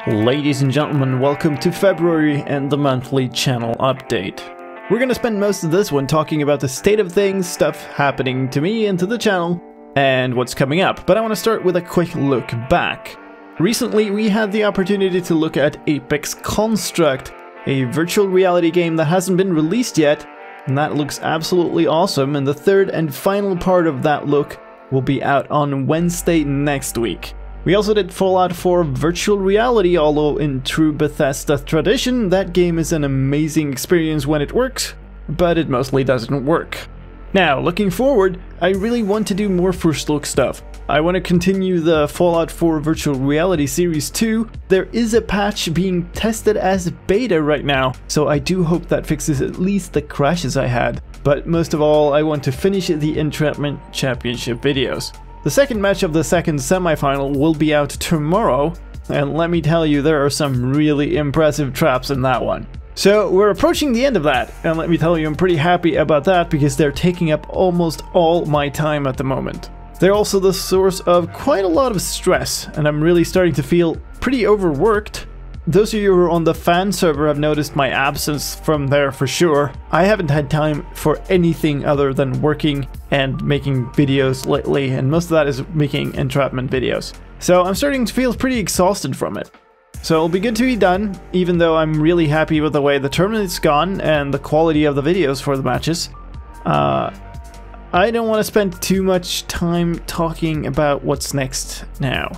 Ladies and gentlemen, welcome to February and the monthly channel update. We're gonna spend most of this one talking about the state of things, stuff happening to me and to the channel, and what's coming up, but I want to start with a quick look back. Recently we had the opportunity to look at Apex Construct, a virtual reality game that hasn't been released yet, and that looks absolutely awesome, and the third and final part of that look will be out on Wednesday next week. We also did Fallout 4 virtual reality, although in true Bethesda tradition, that game is an amazing experience when it works, but it mostly doesn't work. Now, looking forward, I really want to do more first look stuff. I want to continue the Fallout 4 virtual reality series too. There is a patch being tested as beta right now, so I do hope that fixes at least the crashes I had. But most of all, I want to finish the Entrapment Championship videos. The second match of the second semi-final will be out tomorrow, and let me tell you, there are some really impressive traps in that one. So we're approaching the end of that, and let me tell you, I'm pretty happy about that because they're taking up almost all my time at the moment. They're also the source of quite a lot of stress, and I'm really starting to feel pretty overworked. Those of you who are on the fan server have noticed my absence from there for sure. I haven't had time for anything other than working and making videos lately, and most of that is making entrapment videos. So I'm starting to feel pretty exhausted from it. So it'll be good to be done, even though I'm really happy with the way the tournament's gone and the quality of the videos for the matches. I don't want to spend too much time talking about what's next now.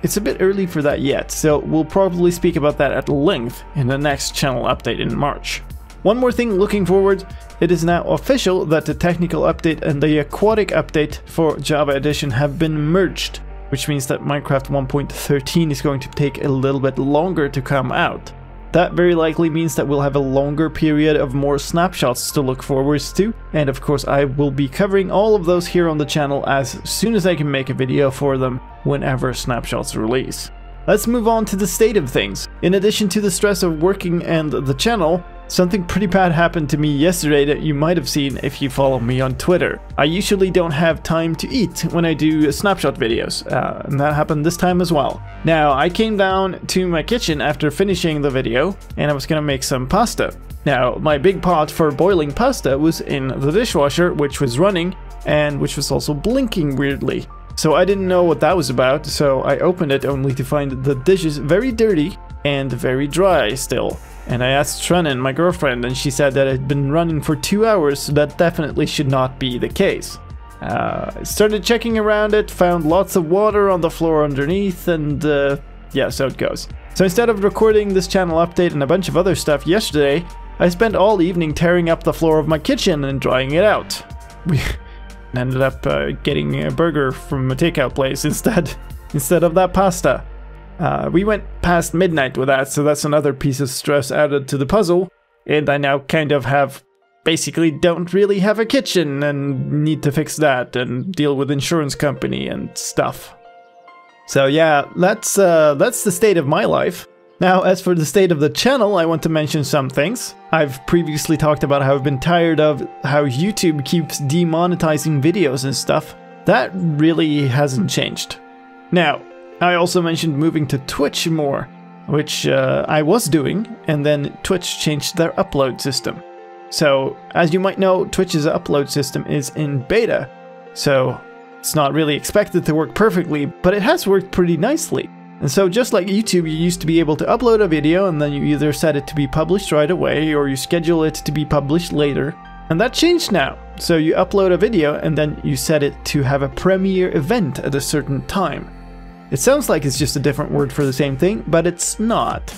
It's a bit early for that yet, so we'll probably speak about that at length in the next channel update in March. One more thing looking forward, it is now official that the technical update and the aquatic update for Java Edition have been merged, which means that Minecraft 1.13 is going to take a little bit longer to come out. That very likely means that we'll have a longer period of more snapshots to look forwards to, and of course I will be covering all of those here on the channel as soon as I can make a video for them whenever snapshots release. Let's move on to the state of things. In addition to the stress of working and the channel, something pretty bad happened to me yesterday that you might have seen if you follow me on Twitter. I usually don't have time to eat when I do snapshot videos, and that happened this time as well. Now, I came down to my kitchen after finishing the video, and I was gonna make some pasta. Now, my big pot for boiling pasta was in the dishwasher, which was running, and which was also blinking weirdly. So I didn't know what that was about, so I opened it only to find the dishes very dirty and very dry still. And I asked Trenin, my girlfriend, and she said that it had been running for 2 hours, so that definitely should not be the case. I started checking around it, found lots of water on the floor underneath, and yeah, so it goes. So instead of recording this channel update and a bunch of other stuff yesterday, I spent all evening tearing up the floor of my kitchen and drying it out. We ended up getting a burger from a takeout place instead of that pasta. We went past midnight with that, so that's another piece of stress added to the puzzle, and I now kind of basically don't really have a kitchen and need to fix that and deal with insurance company and stuff. So yeah, that's the state of my life. Now, as for the state of the channel, I want to mention some things. I've previously talked about how I've been tired of how YouTube keeps demonetizing videos and stuff. That really hasn't changed. Now, I also mentioned moving to Twitch more, which I was doing, and then Twitch changed their upload system. So, as you might know, Twitch's upload system is in beta, so it's not really expected to work perfectly, but it has worked pretty nicely. And so just like YouTube, you used to be able to upload a video and then you either set it to be published right away or you schedule it to be published later. And that changed now. So you upload a video and then you set it to have a premiere event at a certain time. It sounds like it's just a different word for the same thing, but it's not.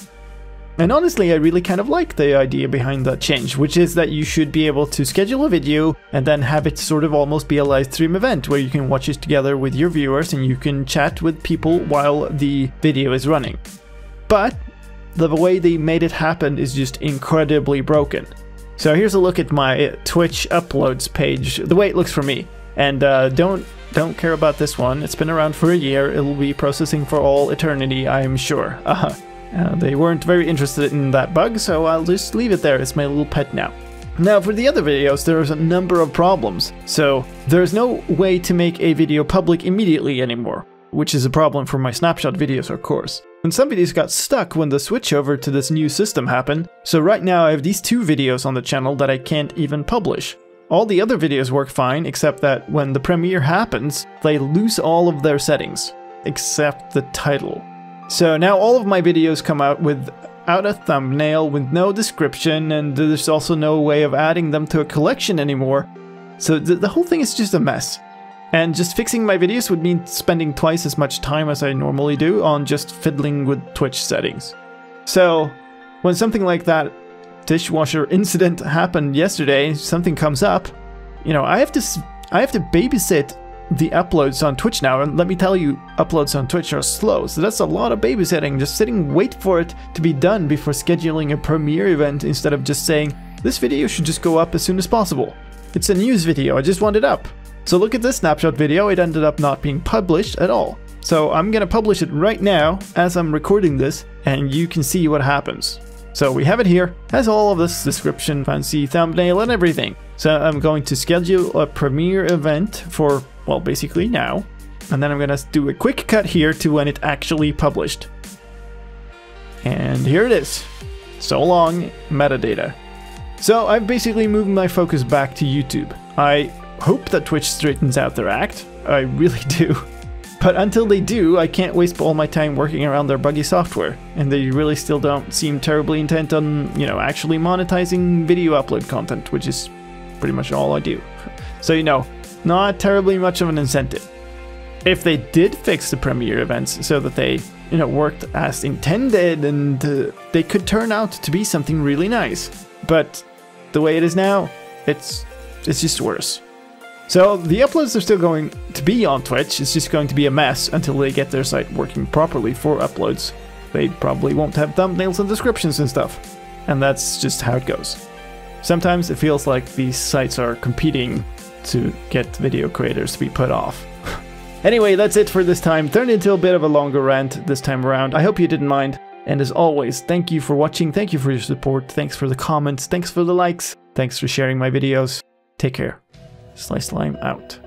And honestly, I really kind of like the idea behind that change, which is that you should be able to schedule a video and then have it sort of almost be a live stream event where you can watch it together with your viewers and you can chat with people while the video is running. But the way they made it happen is just incredibly broken. So here's a look at my Twitch uploads page, the way it looks for me. And don't care about this one, it's been around for a year, it'll be processing for all eternity, I'm sure. They weren't very interested in that bug, so I'll just leave it there. It's my little pet now. Now, for the other videos, there's a number of problems. So, there's no way to make a video public immediately anymore, which is a problem for my snapshot videos, of course. And some videos got stuck when the switch over to this new system happened, so right now I have these 2 videos on the channel that I can't even publish. All the other videos work fine, except that when the premiere happens, they lose all of their settings, except the title. So now all of my videos come out without a thumbnail, with no description, and there's also no way of adding them to a collection anymore. So the whole thing is just a mess. And just fixing my videos would mean spending twice as much time as I normally do on just fiddling with Twitch settings. So when something like that dishwasher incident happened yesterday, something comes up, you know, I have to babysit the uploads on Twitch now, and let me tell you, uploads on Twitch are slow, so that's a lot of babysitting, just wait for it to be done before scheduling a premiere event instead of just saying, this video should just go up as soon as possible. It's a news video, I just want it up. So look at this snapshot video, it ended up not being published at all. So I'm gonna publish it right now as I'm recording this, and you can see what happens. So we have it here, has all of this description, fancy thumbnail and everything. So I'm going to schedule a premiere event for, well, basically now. And then I'm gonna do a quick cut here to when it actually published. And here it is. So long, metadata. So I've basically moved my focus back to YouTube. I hope that Twitch straightens out their act. I really do. But until they do, I can't waste all my time working around their buggy software. And they really still don't seem terribly intent on, you know, actually monetizing video upload content, which is pretty much all I do. So, you know, not terribly much of an incentive. If they did fix the premiere events so that they, you know, worked as intended, and they could turn out to be something really nice. But the way it is now, it's just worse. So the uploads are still going to be on Twitch, it's just going to be a mess until they get their site working properly for uploads. They probably won't have thumbnails and descriptions and stuff. And that's just how it goes. Sometimes it feels like these sites are competing to get video creators to be put off. Anyway, that's it for this time. Turned into a bit of a longer rant this time around. I hope you didn't mind. And as always, thank you for watching, thank you for your support, thanks for the comments, thanks for the likes, thanks for sharing my videos. Take care. Slicedlime out.